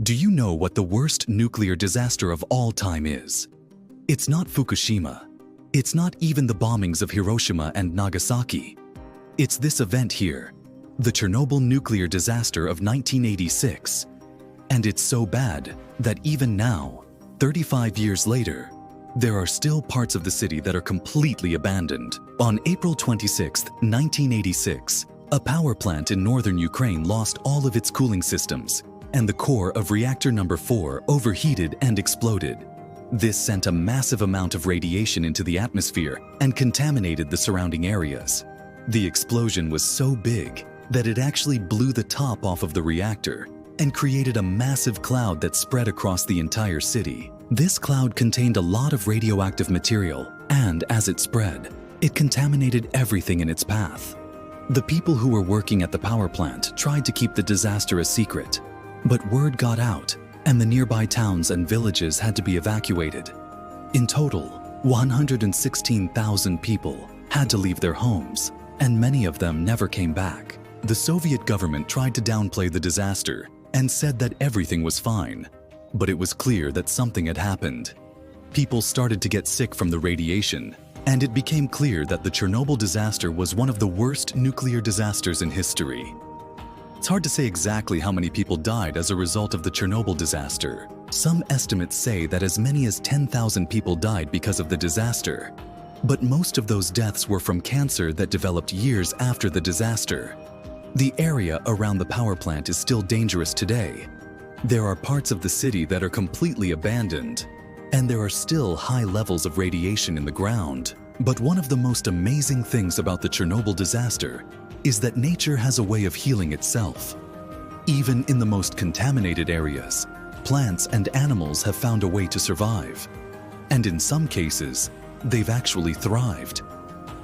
Do you know what the worst nuclear disaster of all time is? It's not Fukushima. It's not even the bombings of Hiroshima and Nagasaki. It's this event here, the Chernobyl nuclear disaster of 1986. And it's so bad that even now, 35 years later, there are still parts of the city that are completely abandoned. On April 26, 1986, a power plant in northern Ukraine lost all of its cooling systems, and the core of reactor number 4 overheated and exploded. This sent a massive amount of radiation into the atmosphere and contaminated the surrounding areas. The explosion was so big that it actually blew the top off of the reactor and created a massive cloud that spread across the entire city. This cloud contained a lot of radioactive material, and as it spread, it contaminated everything in its path. The people who were working at the power plant tried to keep the disaster a secret, but word got out, and the nearby towns and villages had to be evacuated. In total, 116,000 people had to leave their homes, and many of them never came back. The Soviet government tried to downplay the disaster and said that everything was fine, but it was clear that something had happened. People started to get sick from the radiation, and it became clear that the Chernobyl disaster was one of the worst nuclear disasters in history. It's hard to say exactly how many people died as a result of the Chernobyl disaster. Some estimates say that as many as 10,000 people died because of the disaster. But most of those deaths were from cancer that developed years after the disaster. The area around the power plant is still dangerous today. There are parts of the city that are completely abandoned, and there are still high levels of radiation in the ground. But one of the most amazing things about the Chernobyl disaster is that nature has a way of healing itself. Even in the most contaminated areas, plants and animals have found a way to survive. And in some cases, they've actually thrived.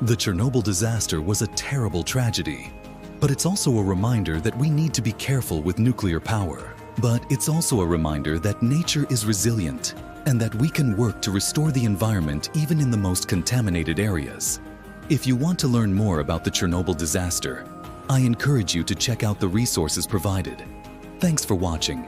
The Chernobyl disaster was a terrible tragedy, but it's also a reminder that we need to be careful with nuclear power. But it's also a reminder that nature is resilient and that we can work to restore the environment even in the most contaminated areas. If you want to learn more about the Chernobyl disaster, I encourage you to check out the resources provided. Thanks for watching.